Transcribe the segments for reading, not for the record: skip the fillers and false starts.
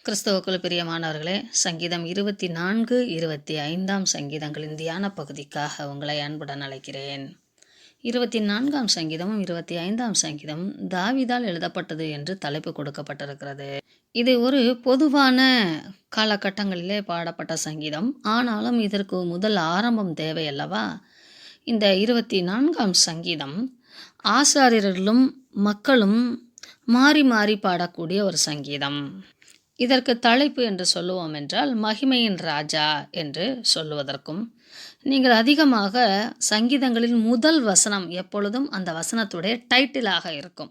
கிறிஸ்தவுக்குள் பிரியமானவர்களே, சங்கீதம் 24, 25 சங்கீதங்களின் தியான பகுதிக்காக உங்களை அன்புடன் அழைக்கிறேன். 24 சங்கீதமும் 25 சங்கீதம் தாவீதால் எழுதப்பட்டது என்று தலைப்பு கொடுக்கப்பட்டிருக்கிறது. இது ஒரு பொதுவான காலகட்டங்களிலே பாடப்பட்ட சங்கீதம். ஆனாலும் இதற்கு முதல் ஆரம்பம் தேவை அல்லவா? இந்த 24 சங்கீதம் ஆசாரியர்களும் மக்களும் மாறி மாறி பாடக்கூடிய ஒரு சங்கீதம். இதற்கு தலைப்பு என்று சொல்லுவோம் என்றால் மகிமையின் ராஜா என்று சொல்லுவதற்கும், நீங்கள் அதிகமாக சங்கீதங்களின் முதல் வசனம் எப்பொழுதும் அந்த வசனத்துடைய டைட்டிலாக இருக்கும்.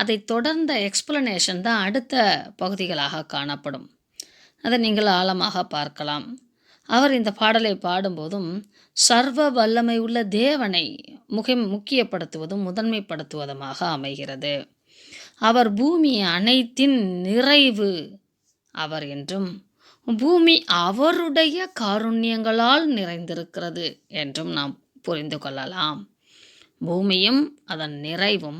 அதை தொடர்ந்த எக்ஸ்பிளனேஷன் தான் அடுத்த பகுதிகளாக காணப்படும். அதை நீங்கள் ஆழமாக பார்க்கலாம். அவர் இந்த பாடலை பாடும்போதும் சர்வ வல்லமை உள்ள தேவனை முக்கியப்படுத்துவதும் முதன்மைப்படுத்துவதுமாக அமைகிறது. அவர் பூமி அனைத்தின் நிறைவு அவர் என்றும், பூமி அவருடைய காருண்யங்களால் நிறைந்திருக்கிறது என்றும் நாம் புரிந்து கொள்ளலாம். பூமியும் அதன் நிறைவும்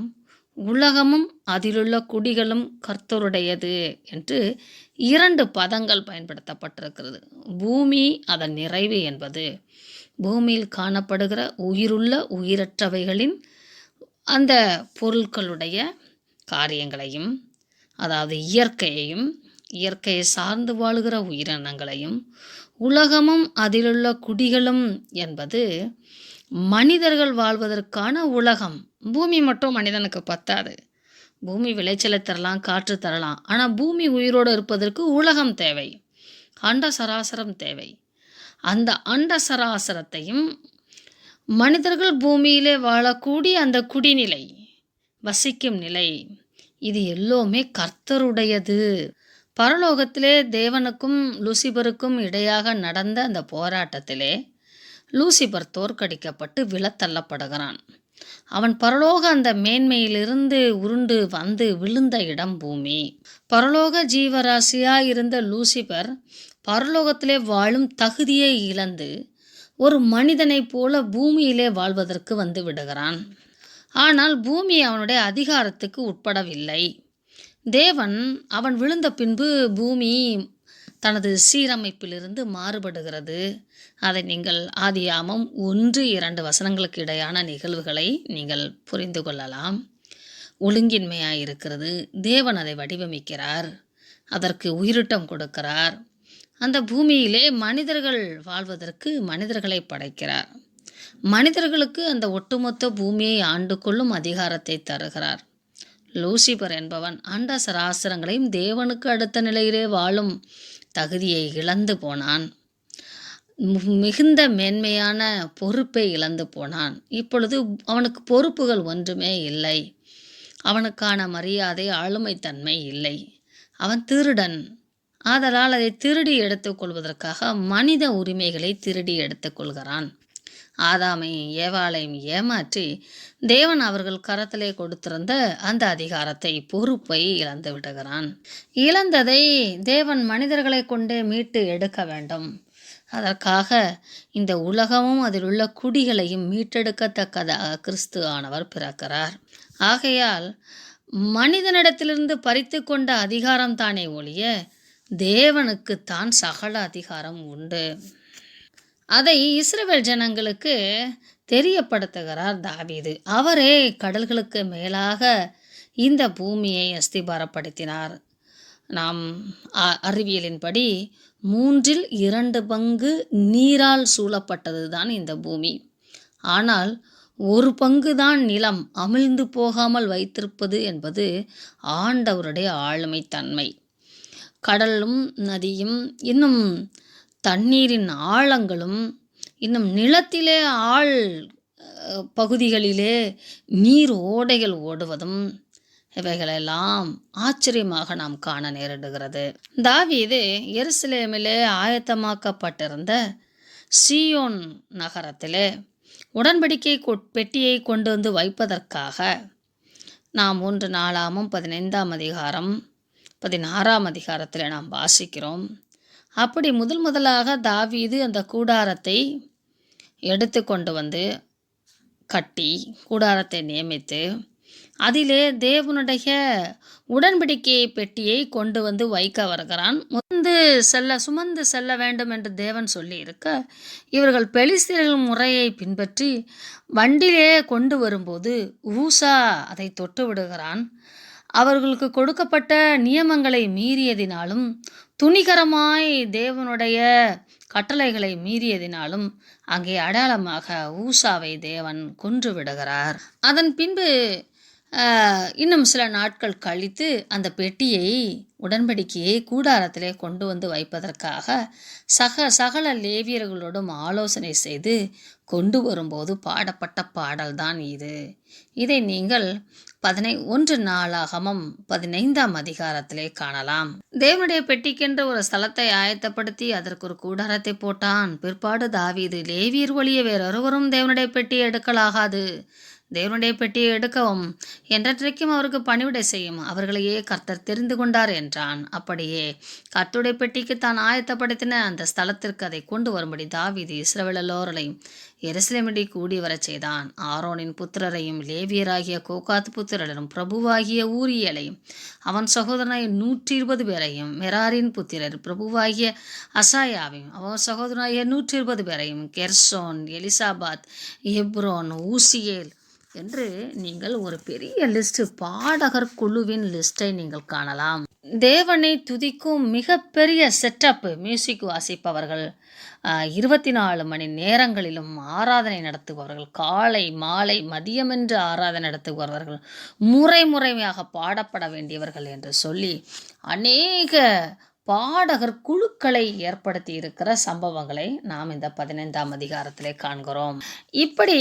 உலகமும் அதிலுள்ள குடிகளும் கர்த்தருடையது என்று 2 பதங்கள் பயன்படுத்தப்பட்டிருக்கிறது. பூமி அதன் நிறைவு என்பது பூமியில் காணப்படுகிற உயிருள்ள உயிரற்றவைகளின் அந்த பொருட்களுடைய காரியங்களையும், அதாவது இயற்கையையும், இயற்கையை சார்ந்து வாழுகிற உயிரினங்களையும், உலகமும் அதிலுள்ள குடிகளும் என்பது மனிதர்கள் வாழ்வதற்கான உலகம். பூமி மட்டும் மனிதனுக்கு பத்தாது. பூமி விளைச்சலை தரலாம், காற்று தரலாம். ஆனால் பூமி உயிரோடு இருப்பதற்கு உலகம் தேவை, அண்ட சராசரம் தேவை. அந்த அண்ட சராசரத்தையும் மனிதர்கள் பூமியிலே வாழக்கூடிய அந்த குடிநிலை, வசிக்கும் நிலை, இது எல்லோருமே கர்த்தருடையது. பரலோகத்திலே தேவனுக்கும் லூசிபருக்கும் இடையாக நடந்த அந்த போராட்டத்திலே லூசிபர் தோற்கடிக்கப்பட்டு விழத்தள்ளப்படுகிறான். அவன் பரலோக அந்த மேன்மையிலிருந்து உருண்டு வந்து விழுந்த இடம் பூமி. பரலோக ஜீவராசியாய் இருந்த லூசிபர் பரலோகத்திலே வாழும் தகுதியை இழந்து ஒரு மனிதனைப் போல பூமியிலே வாழ்வதற்கு வந்து விடுகிறான். ஆனால் பூமி அவனுடைய அதிகாரத்துக்கு உட்படவில்லை. தேவன் அவன் விழுந்த பின்பு பூமி தனது சீரமைப்பிலிருந்து மாறுபடுகிறது. அதை நீங்கள் ஆதியாகமம் 1-2 வசனங்களுக்கு இடையான நிகழ்வுகளை நீங்கள் புரிந்து கொள்ளலாம். ஒழுங்கின்மையாக இருக்கிறது. தேவன் அதை வடிவமைக்கிறார், அதற்கு உயிரோட்டம் கொடுக்கிறார். அந்த பூமியிலே மனிதர்கள் வாழ்வதற்கு மனிதர்களை படைக்கிறார். மனிதர்களுக்கு அந்த ஒட்டுமொத்த பூமியை ஆண்டு கொள்ளும் அதிகாரத்தை தருகிறார். லூசிபர் என்பவன் அண்ட சராசரங்களையும் தேவனுக்கு அடுத்த நிலையிலே வாழும் தகுதியை இழந்து போனான். மிகுந்த மேன்மையான பொறுப்பை இழந்து போனான். இப்பொழுது அவனுக்கு பொறுப்புகள் ஒன்றுமே இல்லை. அவனுக்கான மரியாதை, ஆளுமைத்தன்மை இல்லை. அவன் திருடன். ஆதலால் அதை திருடி எடுத்துக்கொள்வதற்காக மனித உரிமைகளை திருடி எடுத்துக்கொள்கிறான். ஆதாமையும் ஏவாளையும் ஏமாற்றி தேவன் அவர்கள் கரத்திலே கொடுத்திருந்த அந்த அதிகாரத்தை, பொறுப்பை இழந்து விடுகிறான். இழந்ததை தேவன் மனிதர்களை கொண்டே மீட்டு எடுக்க வேண்டும். அதற்காக இந்த உலகமும் அதில் உள்ள குடிகளையும் மீட்டெடுக்கத்தக்கதாக கிறிஸ்து ஆனவர் பிறக்கிறார். ஆகையால் மனிதனிடத்திலிருந்து பறித்து கொண்ட அதிகாரம் தானே ஒழிய தேவனுக்குத்தான் சகல அதிகாரம் உண்டு. அதை இஸ்ரவேல் ஜனங்களுக்கு தெரியப்படுத்துகிறார் தாவீது. அவரே கடல்களுக்கு மேலாக இந்த பூமியை அஸ்திபாரப்படுத்தினார். நாம் அறிவியலின்படி 3/2 பங்கு நீரால் சூழப்பட்டது தான் இந்த பூமி. ஆனால் 1 பங்கு தான் நிலம் அமிழ்ந்து போகாமல் வைத்திருப்பது என்பது ஆண்டவருடைய ஆளுமை தன்மை. கடலும் நதியும், இன்னும் தண்ணீரின் ஆழங்களும், இன்னும் நிலத்திலே ஆழ் பகுதிகளிலே நீர் ஓடைகள் ஓடுவதும், இவைகளெல்லாம் ஆச்சரியமாக நாம் காண நேரிடுகிறது. தாவீது எருசலேமிலே ஆயத்தமாக்கப்பட்டிருந்த சீயோன் நகரத்திலே உடன்படிக்கை பெட்டியை கொண்டு வந்து வைப்பதற்காக நாம் 1 நாளாகமம் 15ஆம் அதிகாரம் 16ஆம் அதிகாரத்தில் நாம் வாசிக்கிறோம். அப்படி முதலாக தாவீது அந்த கூடாரத்தை எடுத்து கொண்டு வந்து கட்டி, கூடாரத்தை நியமித்து அதிலே தேவனுடைய உடன்படிக்கை பெட்டியை கொண்டு வந்து வைக்க வருகிறான். சுமந்து செல்ல வேண்டும் என்று தேவன் சொல்லி இருக்க, இவர்கள் பெலிஸ்தர்கள் முறையை பின்பற்றி வண்டிலே கொண்டு வரும்போது ஊசா அதை தொட்டு விடுகிறான். அவர்களுக்கு கொடுக்கப்பட்ட நியமங்களை மீறியதினாலும் துணிகரமாய் தேவனுடைய கட்டளைகளை மீறியதினாலும் அங்கே அடையாளமாக ஊசாவை தேவன் கொன்று விடுகிறார். அதன் பின்பு இன்னும் சில நாட்கள் கழித்து அந்த பெட்டியை உடன்படிக்கையை கூடாரத்திலே கொண்டு வந்து வைப்பதற்காக சகல லேவியர்களோடும் ஆலோசனை செய்து கொண்டு வரும்போது பாடப்பட்ட பாடல்தான் இது. இதை நீங்கள் 1 நாளாகமம் 15ஆம் அதிகாரத்திலே காணலாம். தேவனுடைய பெட்டிக்கென்று ஒரு ஸ்தலத்தை ஆயத்தப்படுத்தி அதற்கு ஒரு கூடாரத்தை போட்டான். பிற்பாடு தாவீது, லேவியர் ஒழிய வேறொருவரும் தேவனுடைய பெட்டியை எடுக்கலாகாது, தேவனுடைய பெட்டியை எடுக்கவும் என்றைக்கும் அவருக்கு பணிவிடை செய்யும் அவர்களையே கர்த்தர் தெரிந்து கொண்டார் என்றான். அப்படியே கர்த்தருடைய பெட்டிக்கு தான் ஆயத்தப்படுத்தின அந்த ஸ்தலத்திற்கு அதை கொண்டு வரும்படி தாவீது இஸ்ரவேல் எல்லோரையும் எருசலேமிலே கூடி வரச் செய்தான். ஆரோனின் புத்திரரையும் லேவியராகிய கோகாத் புத்திரரும் பிரபுவாகிய ஊரியலையும் அவன் சகோதரனை 120 பேரையும், மெராரின் புத்திரர் பிரபுவாகிய அசாயாவையும் அவன் சகோதரனாகிய 120 பேரையும், கெர்சோன், எலிசாபாத், எப்ரோன், ஊசியேல் என்று நீங்கள் ஒரு பெரிய லிஸ்ட், பாடகர் குழுவின் லிஸ்டை நீங்கள் காணலாம். தேவனை துதிக்கும் மிகப்பெரிய செட்டப். மியூசிக் வாசிப்பவர்கள் 24 மணி நேரங்களிலும் ஆராதனை நடத்துபவர்கள், காலை மாலை மதியம் என்று ஆராதனை நடத்துபவர்கள், முறையாக பாடப்பட வேண்டியவர்கள் என்று சொல்லி அநேக பாடகர் குழுக்களை ஏற்படுத்தி இருக்கிற சம்பவங்களை நாம் இந்த 15ஆம் அதிகாரத்திலே காண்கிறோம். இப்படி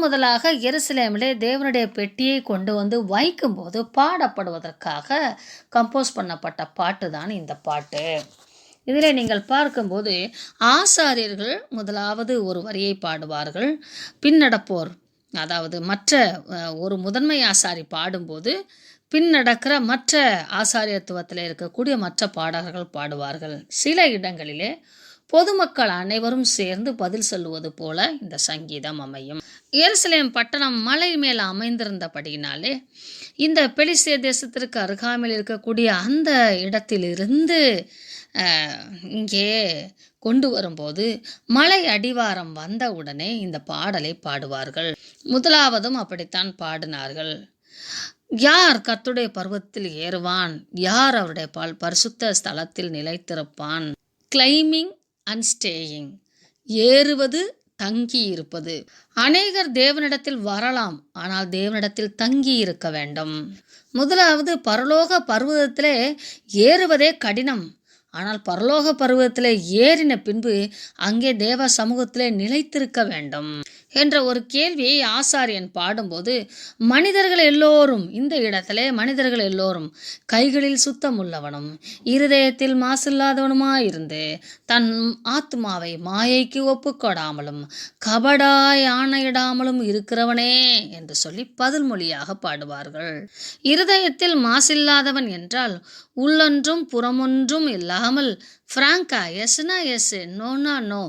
முதலாக எருசலேமிலே தேவனுடைய பெட்டியை கொண்டு வந்து வைக்கும்போது பாடப்படுவதற்காக கம்போஸ் பண்ணப்பட்ட பாட்டு தான் இந்த பாட்டு. இதில் நீங்கள் பார்க்கும்போது ஆசாரியர்கள் முதலாவது ஒரு வரியை பாடுவார்கள். பின்னடப்போர், அதாவது மற்ற ஒரு முதன்மை ஆசாரி பாடும்போது பின் நடக்கிற மற்ற ஆசாரியத்துவத்தில் இருக்கக்கூடிய மற்ற பாடகர்கள் பாடுவார்கள். சில இடங்களிலே பொதுமக்கள் அனைவரும் சேர்ந்து பதில் சொல்லுவது போல இந்த சங்கீதம் அமையும். எருசலேம் பட்டணம் மலை மேல் அமைந்திருந்தபடியினாலே இந்த பெலிஸ்தே தேசத்திற்கு அருகாமையில் இருக்கக்கூடிய அந்த இடத்திலிருந்து இங்கே கொண்டு வரும்போது மலை அடிவாரம் வந்தவுடனே இந்த பாடலை பாடுவார்கள். முதலாவதும் அப்படித்தான் பாடினார்கள். யார் கர்த்தருடைய பர்வத்தில் ஏறுவான், யார் அவருடைய பரிசுத்த ஸ்தலத்தில் நிலைத்திருப்பான். கிளைமிங் அண்ட் ஸ்டேயிங், ஏறுவது தங்கி இருப்பது. அநேகர் தேவனிடத்தில் வரலாம், ஆனால் தேவனிடத்தில் தங்கி இருக்க வேண்டும். முதலாவது பரலோக பர்வதத்திலே ஏறுவதே கடினம், ஆனால் பரலோக பர்வதத்திலே ஏறின பின்பு அங்கே தேவ சமூகத்திலே நிலைத்திருக்க வேண்டும் என்ற ஒரு கேள்வியை ஆசாரியன் பாடும்போது மனிதர்கள் எல்லோரும், இந்த இடத்திலே மனிதர்கள் எல்லோரும் கைகளில் சுத்தம் உள்ளவனும் இருதயத்தில் மாசில்லாதவனுமாயிருந்து தன் ஆத்மாவை மாயைக்கு ஒப்புக்கொடாமலும் கபடாய் ஆணையிடாமலும் இருக்கிறவனே என்று சொல்லி பதில் மொழியாக பாடுவார்கள். இருதயத்தில் மாசில்லாதவன் என்றால் உள்ளொன்றும் புறமொன்றும் இல்லாமல் ஃப்ராங்கா, எஸ்னா எஸ், நோனா நோ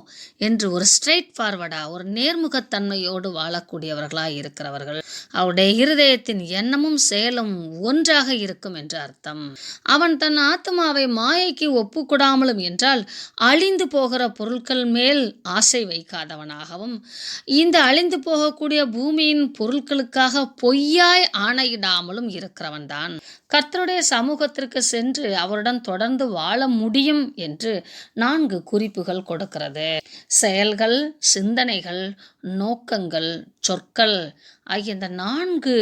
என்று ஒரு ஸ்ட்ரெயிட் ஃபார்வர்டா, ஒரு நேர்முகத்தன்மையோடு வாழக்கூடியவர்களாக இருக்கிறவர்கள். அவருடைய இருதயத்தின் எண்ணமும் செயலும் ஒன்றாக இருக்கும் என்று அர்த்தம். அவன் தன் ஆத்மாவை மாயைக்கு ஒப்புக்கொடாமலும் என்றால் அழிந்து போகிற பொருட்கள் மேல் ஆசை வைக்காதவனாகவும், இந்த அழிந்து போகக்கூடிய பூமியின் பொருட்களுக்காக பொய்யாய் ஆணையிடாமலும் இருக்கிறவன் தான் கர்த்தருடைய சமூகத்திற்கு சென்று அவருடன் தொடர்ந்து வாழ முடியும் என்று 4 குறிப்புகள் கொடுக்கிறது. செயல்கள், சிந்தனைகள், நோக்கங்கள், சொற்கள் ஆகிய இந்த 4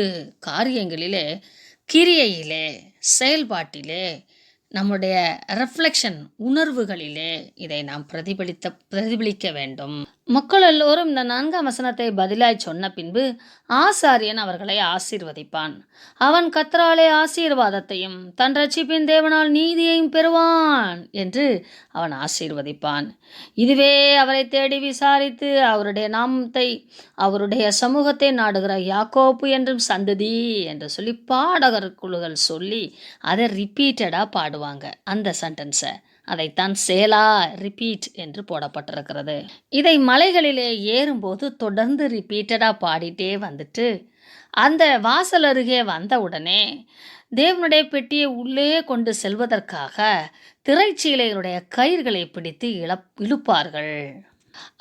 காரியங்களிலே, கிரியையிலே, செயல்பாட்டிலே, நம்முடைய ரெஃப்ளெக்ஷன் உணர்வுகளிலே இதை நாம் பிரதிபலிக்க வேண்டும். மக்கள் எல்லோரும் இந்த 4ஆம் வசனத்தை பதிலாய் சொன்ன பின்பு ஆசாரியன் அவர்களை ஆசீர்வதிப்பான். அவன் கர்த்தராலே ஆசீர்வாதத்தையும் தன் ரட்சிப்பின் தேவனால் நீதியையும் பெறுவான் என்று அவன் ஆசீர்வதிப்பான். இதுவே அவரை தேடி விசாரித்து அவருடைய நாமத்தை, அவருடைய சமூகத்தை நாடுகிற யாக்கோப்பு என்றும் சந்ததி என்று சொல்லி பாடகர் குழுக்கள் சொல்லி அதை ரிப்பீட்டடாக பாடுவாங்க. அந்த சென்டென்ஸை அதைத்தான் சேலா, ரிப்பீட் என்று போடப்பட்டிருக்கிறது. இதை மலைகளிலே ஏறும்போது தொடர்ந்து ரிப்பீட்டடாக பாடிட்டே வந்துட்டு அந்த வாசல் அருகே வந்தவுடனே தேவனுடைய பெட்டியை உள்ளே கொண்டு செல்வதற்காக திரைச்சீலைகளுடைய கயிறுகளை பிடித்து இழுப்பார்கள்.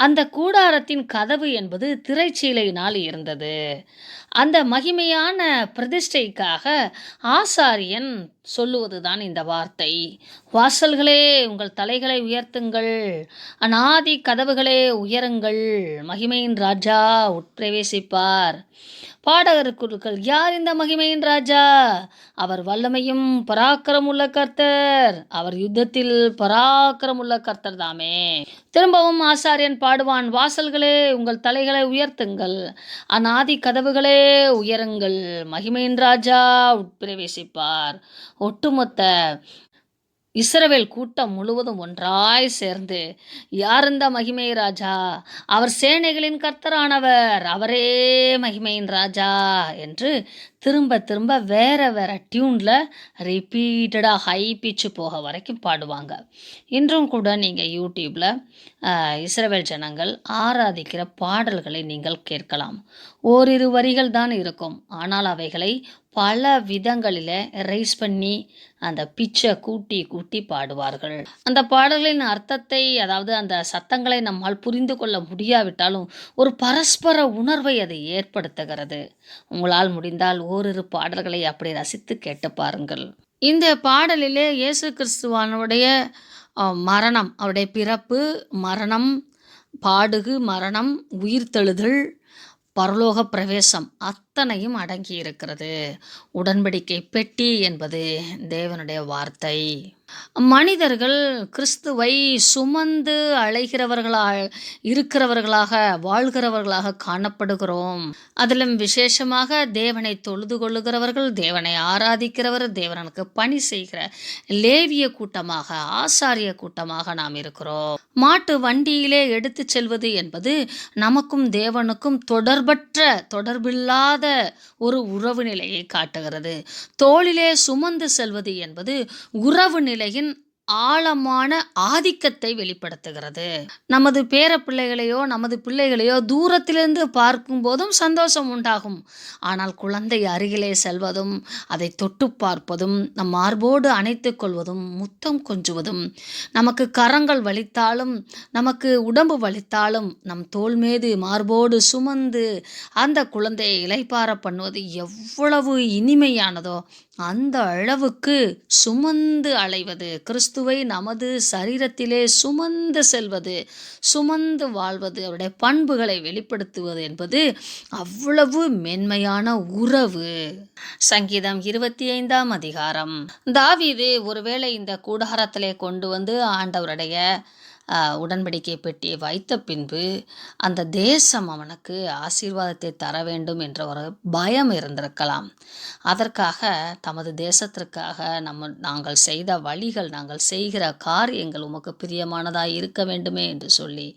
அந்த கூடாரத்தின் கதவு என்பது திரைச்சீலையினால் இருந்தது. அந்த மகிமையான பிரதிஷ்டைக்காக ஆசாரியன் சொல்லுவதுதான் இந்த வார்த்தை. வாசல்களே உங்கள் தலைகளை உயர்த்துங்கள், அநாதி கதவுகளே உயருங்கள், மகிமையின் ராஜா உட்பிரவேசிப்பார். பாடகர் குருக்கள், யார் இந்த மகிமையின் ராஜா? அவர் வல்லமையும் பராக்கிரமுள்ள கர்த்தர், அவர் யுத்தத்தில் பராக்கிரமுள்ள கர்த்தர் தாமே. திரும்பவும் ஆசாரியன் பாடுவான், வாசல்களே உங்கள் தலைகளை உயர்த்துங்கள், அநாதி கதவுகளே உயருங்கள், மகிமையின் ராஜா உட்பிரவேசிப்பார். ஒட்டுமொத்த இஸ்ரவேல் கூட்டம் முழுவதும் ஒன்றாய் சேர்ந்து, யார் இந்த மகிமை ராஜா? அவர் சேனைகளின் கர்த்தரானவர், அவரே மகிமையின் ராஜா என்று திரும்ப திரும்ப வேற வேற டியூனில் ரிப்பீட்டடாக ஹை பிச்சு போக வரைக்கும் பாடுவாங்க. இன்றும் கூட நீங்கள் யூடியூப்பில் இஸ்ரவேல் ஜனங்கள் ஆராதிக்கிற பாடல்களை நீங்கள் கேட்கலாம். ஓரிரு வரிகள் தான் இருக்கும், ஆனால் அவைகளை பல விதங்களில் ரைஸ் பண்ணி அந்த பிச்சை கூட்டி கூட்டி பாடுவார்கள். அந்த பாடல்களின் அர்த்தத்தை, அதாவது அந்த சத்தங்களை நம்மால் புரிந்து கொள்ள முடியாவிட்டாலும் ஒரு பரஸ்பர உணர்வை அது ஏற்படுத்துகிறது. உங்களால் முடிந்தால் ஓரிரு பாடல்களை அப்படி ரசித்து கேட்டு பாருங்கள். இந்த பாடலிலே இயேசு கிறிஸ்துவானுடைய மரணம், அவருடைய பிறப்பு, மரணம், பாடுகு, மரணம், உயிர்த்தெழுதல், பரலோக பிரவேசம் அத்தனையும் அடங்கி இருக்கிறது. உடன்படிக்கை பெட்டி என்பது தேவனுடைய வார்த்தை. மனிதர்கள் கிறிஸ்துவை சுமந்து இருக்கிறவர்களாக வாழ்கிறவர்களாக காணப்படுகிறோம். அதிலும் விசேஷமாக தேவனை தொழுது கொள்ளுகிறவர்கள், தேவனை ஆராதிக்கிறவர், தேவனுக்கு பணி செய்கிற லேவிய கூட்டமாக, ஆசாரிய கூட்டமாக நாம் இருக்கிறோம். மாட்டு வண்டியிலே எடுத்து செல்வது என்பது நமக்கும் தேவனுக்கும் தொடர்பில்லாத ஒரு உறவு நிலையை காட்டுகிறது. தோளிலே சுமந்து செல்வது என்பது உறவு நிலையின் ஆழமான ஆதிக்கத்தை வெளிப்படுத்துகிறது. நமது பேர பிள்ளைகளையோ நமது பிள்ளைகளையோ தூரத்திலிருந்து பார்க்கும் போதும் சந்தோஷம் உண்டாகும். ஆனால் குழந்தை அருகிலே செல்வதும், அதை தொட்டு பார்ப்பதும், நம் மார்போடு அணைத்து கொள்வதும், முத்தம் கொஞ்சுவதும், நமக்கு கரங்கள் வலித்தாலும், நமக்கு உடம்பு வலித்தாலும், நம் தோள் மீது மார்போடு சுமந்து அந்த குழந்தையை இளைப்பார பண்ணுவது எவ்வளவு இனிமையானதோ அந்த அளவுக்கு சுமந்து அலைவது, கிறிஸ்துவை நமது சரீரத்திலே சுமந்து செல்வது, சுமந்து வாழ்வது, அவருடைய பண்புகளை வெளிப்படுத்துவது என்பது அவ்வளவு மென்மையான உறவு. சங்கீதம் 25ஆம் அதிகாரம். தாவீது ஒருவேளை இந்த கூடாரத்திலே கொண்டு வந்து ஆண்டவருடைய உடன்படிக்கை பெட்டியை வைத்த பின்பு அந்த தேசம் அவனுக்கு ஆசீர்வாதத்தை தர வேண்டும் என்ற ஒரு பயம் இருந்திருக்கலாம். அதற்காக தமது தேசத்திற்காக நாங்கள் செய்த வழிகள், நாங்கள் செய்கிற காரியங்கள் உமக்கு பிரியமானதாக இருக்க வேண்டுமே என்று சொல்லி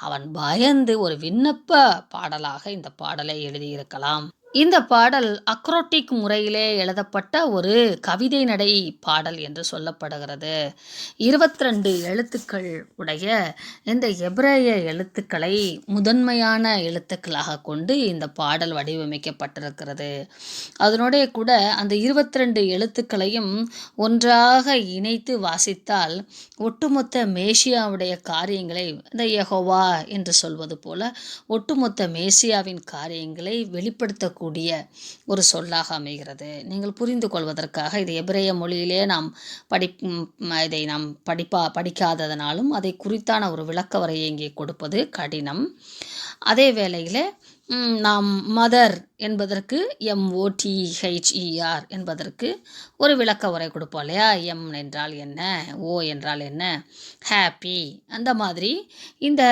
அவன் பயந்து ஒரு விண்ணப்ப பாடலாக இந்த பாடலை எழுதியிருக்கலாம். இந்த பாடல் அக்ரோட்டிக் முறையிலே எழுதப்பட்ட ஒரு கவிதை நடை பாடல் என்று சொல்லப்படுகிறது. 22 எழுத்துக்கள் உடைய இந்த எபிரேய எழுத்துக்களை முதன்மையான எழுத்துக்களாக கொண்டு இந்த பாடல் வடிவமைக்கப்பட்டிருக்கிறது. அதனுடைய கூட அந்த 22 எழுத்துக்களையும் ஒன்றாக இணைத்து வாசித்தால் ஒட்டுமொத்த மேசியாவுடைய காரியங்களை, இந்த யெகோவா என்று சொல்வது போல ஒட்டுமொத்த மேசியாவின் காரியங்களை வெளிப்படுத்தக்கூடிய ஒரு சொல்லாக அமைகிறது. நீங்கள் புரிந்து கொள்வதற்காக இது எபிரேய மொழியிலே இதை நாம் படிக்காததனாலும் அதை குறித்தான ஒரு விளக்க வரையை இங்கே கொடுப்பது கடினம். அதே வேளையில் நாம் மதர் என்பதற்கு MOTHER என்பதற்கு ஒரு விளக்க உரை கொடுப்போம் இல்லையா? எம் என்றால் என்ன, ஓ என்றால் என்ன, ஹாப்பி, அந்த மாதிரி இந்த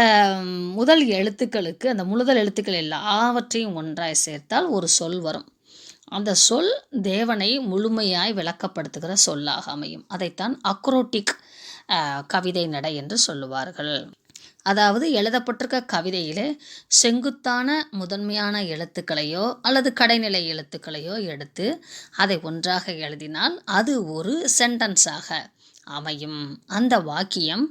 முதல் எழுத்துக்களுக்கு, அந்த முதல் எழுத்துக்கள் எல்லாவற்றையும் ஒன்றாய் சேர்த்தால் ஒரு சொல் வரும். அந்த சொல் தேவனை முழுமையாய் விளக்கப்படுத்துகிற சொல்லாக அமையும். அதைத்தான் அக்ரோட்டிக் கவிதை நடை என்று சொல்லுவார்கள். அதாவது எழுதப்பட்டிருக்க கவிதையிலே செங்குத்தான முதன்மையான எழுத்துக்களையோ அல்லது கடைநிலை எழுத்துக்களையோ எடுத்து அதை ஒன்றாக எழுதினால் அது ஒரு சென்டென்ஸாக அமையும். அந்த வாக்கியம்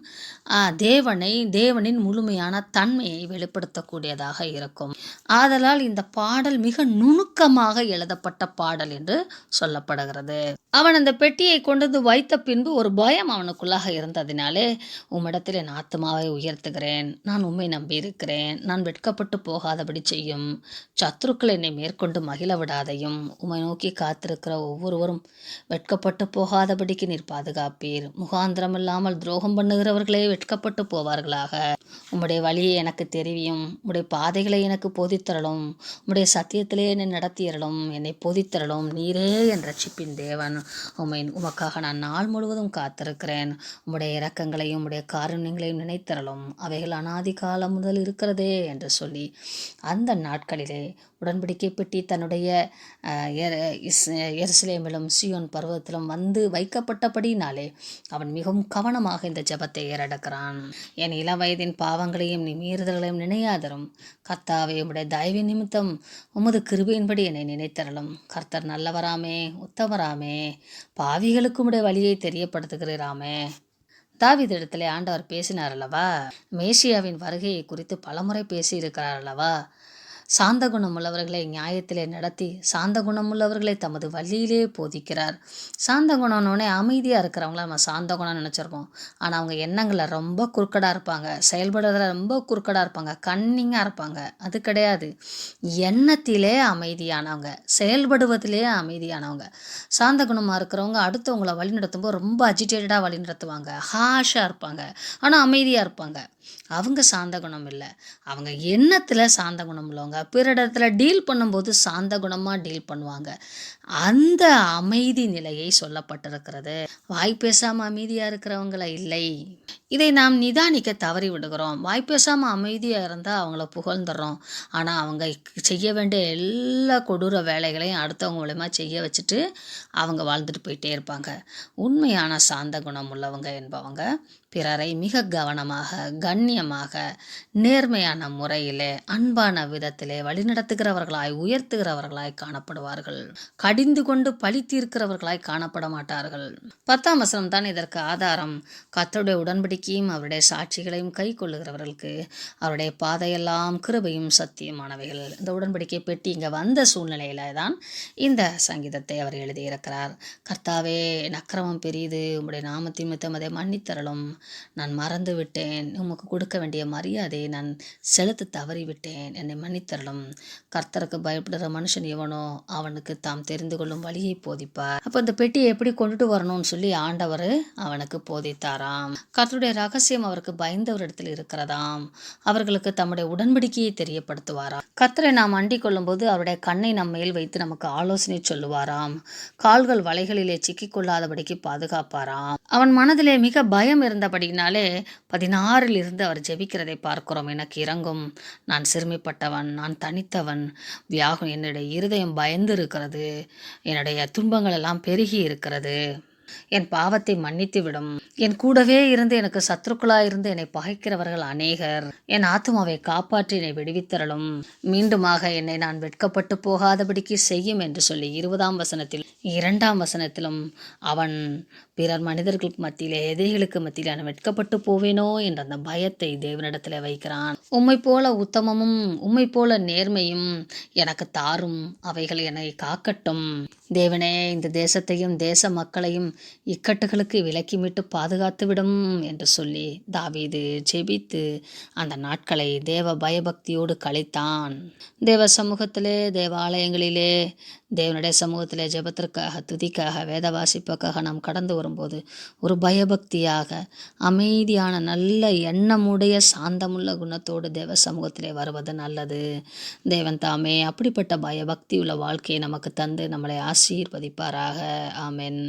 தேவனின் முழுமையான தன்மையை வெளிப்படுத்தக்கூடியதாக இருக்கும். ஆதலால் இந்த பாடல் மிக நுணுக்கமாக எழுதப்பட்ட பாடல் என்று சொல்லப்படுகிறது. அவன் அந்த பெட்டியை கொண்டு வந்து வைத்த பின்பு ஒரு பயம் அவனுக்குள்ளாக இருந்ததினாலே, உம்மிடத்தில் என் ஆத்மாவை உயர்த்துகிறேன், நான் உம்மை நம்பியிருக்கிறேன், நான் வெட்கப்பட்டு போகாதபடி செய்யும், சத்துருக்கள் என்னை மேற்கொண்டு மகிழ விடாதையும், உம்மை நோக்கி காத்திருக்கிற ஒவ்வொருவரும் வெட்கப்பட்டு போகாதபடிக்கு நீர் பாதுகாப்பீர், முகாந்திரமில்லாமல் துரோகம் பண்ணுகிறவர்களே வெட்கப்பட்டு போவார்களாக. உம்முடைய வழியை எனக்கு தெரிவியும், உம்முடைய பாதைகளை எனக்கு போதித்தரலும், உம்முடைய சத்தியத்திலே என்னை நடத்தியறலும், என்னை போதித்தரலும், நீரே என் ரட்சிப்பின் தேவன், உமக்காக நான் நாள் முழுவதும் காத்திருக்கிறேன், உம்முடைய இரக்கங்களையும் உம்முடைய காருண்யங்களையும் நினைத்தரலும், அவைகள் அநாதி காலம் முதல் இருக்கிறதே என்று சொல்லி அந்த நாட்களிலே உடன்படிக்கை பெட்டி தன்னுடைய எருசலேமிலும் சீயோன் பர்வதத்திலும் வந்து வைக்கப்பட்டபடினாலே அவன் மிகவும் கவனமாக இந்த ஜெபத்தை ஏறெடுக்கிறான். என் இளம் வயதின் பாவங்களையும் நீ மீறுதல்களையும் நினையாதரும், கர்த்தாவே உம்முடைய தயவின் நிமித்தம் உமது கிருபையின்படி என்னை நினைத்தரலும், கர்த்தர் நல்லவராமே உத்தமராமே, பாவிகளுக்கு உம்முடைய வழியை தெரியப்படுத்துகிறாராமே. தாவீதிடத்திலே ஆண்டவர் பேசினார் அல்லவா, மேசியாவின் வருகையை குறித்து பலமுறை பேசியிருக்கிறார் அல்லவா. சாந்த குணமுள்ளவர்களை நியாயத்திலே நடத்தி சாந்த குணமுள்ளவர்களை தமது வழியிலே போதிக்கிறார். சாந்த குணம்னோடனே அமைதியாக இருக்கிறவங்கள நம்ம சாந்த குணம் நினச்சிருப்போம். ஆனால் அவங்க எண்ணங்களில் ரொம்ப குறுக்கடாக இருப்பாங்க, செயல்படுறதுல ரொம்ப குறுக்கடாக இருப்பாங்க, கன்னிங்காக இருப்பாங்க. அது கிடையாது. எண்ணத்திலே அமைதியானவங்க, செயல்படுவதிலே அமைதியானவங்க. சாந்த குணமாக இருக்கிறவங்க அடுத்தவங்களை வழி நடத்தும்போது ரொம்ப அஜிடேட்டடாக வழி நடத்துவாங்க, ஹாஷாக இருப்பாங்க, ஆனால் அமைதியாக இருப்பாங்க. அவங்க சாந்த குணம் இல்லை. அவங்க எண்ணத்தில் சாந்த குணம் உள்ளவங்க. பிறரிடத்துல டீல் பண்ணும்போது சாந்த குணமாக டீல் பண்ணுவாங்க. அந்த அமைதி நிலையை சொல்லப்பட்டிருக்கிறது. வாய் பேசாமல் அமைதியாக இருக்கிறவங்கள இல்லை. இதை நாம் நிதானிக்க தவறி விடுகிறோம். வாய் பேசாமல் அமைதியாக இருந்தால் அவங்கள புகழ்ந்துடுறோம். ஆனால் அவங்க செய்ய வேண்டிய எல்லா கொடூர வேலைகளையும் அடுத்தவங்க மூலமா செய்ய வச்சுட்டு அவங்க வாழ்ந்துட்டு போயிட்டே இருப்பாங்க. உண்மையான சாந்த குணம் உள்ளவங்க என்பவங்க பிறரை மிக கவனமாக, கண்ணியமாக, நேர்மையான முறையிலே, அன்பான விதத்திலே வழிநடத்துகிறவர்களாய், உயர்த்துகிறவர்களாய் காணப்படுவார்கள். கடிந்து கொண்டு பழி தீர்க்கிறவர்களாய் காணப்பட மாட்டார்கள். 10ஆம் வசனம் தான் இதற்கு ஆதாரம். கர்த்தருடைய உடன்படிக்கையும் அவருடைய சாட்சிகளையும் கை கொள்ளுகிறவர்களுக்கு அவருடைய பாதையெல்லாம் கிருபையும் சத்தியமானவைகள். இந்த உடன்படிக்கை பெட்டி இங்கே வந்த சூழ்நிலையில தான் இந்த சங்கீதத்தை அவர் எழுதியிருக்கிறார். கர்த்தாவே, என் அக்கிரமம் பெரியது, உம்முடைய நாமத்தின் நிமித்தம் அதை மன்னித்தரலும், நான் மறந்து விட்டேன், உமக்கு கொடுக்க வேண்டிய மரியாதையை நான் செலுத்த தவறிவிட்டேன், என்னை மன்னித்தரலும். கர்த்தருக்கு பயப்படுற மனுஷன் எவனோ அவனுக்கு தாம் தெரிந்து கொள்ளும் வழியை போதிப்பார். அப்போ இந்த பெட்டியை எப்படி கொண்டுட்டு வரணும்னு சொல்லி ஆண்டவர் அவனுக்கு போதித்தாராம். கர்த்தருடைய ரகசியம் அவருக்கு பயந்தவரிடத்தில் இருக்கிறதாம். அவர்களுக்கு தம்முடைய உடன்படிக்கையை தெரியப்படுத்துவாராம். கர்த்தரை நாம் அண்டிக் கொள்ளும் போது அவருடைய கண்ணை நம் மேல் வைத்து நமக்கு ஆலோசனை சொல்லுவாராம். கால்கள் வலைகளிலே சிக்கிக்கொள்ளாதபடிக்கு பாதுகாப்பாராம். அவன் மனதிலே மிக பயம் இருந்தபடினாலே 16 இருந்து அவர் ஜெபிக்கிறதை பார்க்கிறோம். எனக்கு இறங்கும், நான் சிறுமிப்பட்டவன், நான் தனித்தவன், என்னுடைய இருதயம் பயந்து இருக்கிறது, என்னுடைய துன்பங்கள் எல்லாம் பெருகி இருக்கிறது, என் பாவத்தை மன்னித்து விடும், என் கூடவே இருந்து எனக்கு சத்துருக்களாயிருந்து என்னை பகைக்கிறவர்கள் அநேகர், என் ஆத்துமாவை காப்பாற்றி என்னை விடுவித்தரலும், மீண்டுமாக என்னை நான் வெட்கப்பட்டு போகாதபடிக்கு செய்யும் என்று சொல்லி 20ஆம் வசனத்தில் 2ஆம் வசனத்திலும் அவன் பிறர் மனிதர்களுக்கு மத்தியிலே எதிரிகளுக்கு மத்தியிலே நான் வெட்கப்பட்டு போவேனோ என்ற அந்த பயத்தை தேவனிடத்தில் வைக்கிறான். உம்மை போல உத்தமமும் உம்மை போல நேர்மையும் எனக்கு தாரும், அவைகள் என்னை காக்கட்டும். தேவனே, இந்த தேசத்தையும் தேச மக்களையும் இக்கட்டுகளுக்கு விலக்கி மீட்டு பாதுகாத்து விடும் என்று சொல்லி தாவீது ஜெபித்து அந்த நாட்களை தேவ பயபக்தியோடு கழித்தான். தேவ சமூகத்திலே, தேவாலயங்களிலே, தேவனுடைய சமூகத்திலே ஜெபத்திற்காக, துதிக்காக, வேத வாசிப்புக்காக நாம் கடந்து வரும்போது ஒரு பயபக்தியாக, அமைதியான, நல்ல எண்ணமுடைய, சாந்தமுள்ள குணத்தோடு தேவ சமூகத்திலே வருவது நல்லது. தேவன் தாமே அப்படிப்பட்ட பயபக்தி உள்ள வாழ்க்கையை நமக்கு தந்து நம்மளை ஆசீர்வதிப்பாராக. ஆமென்.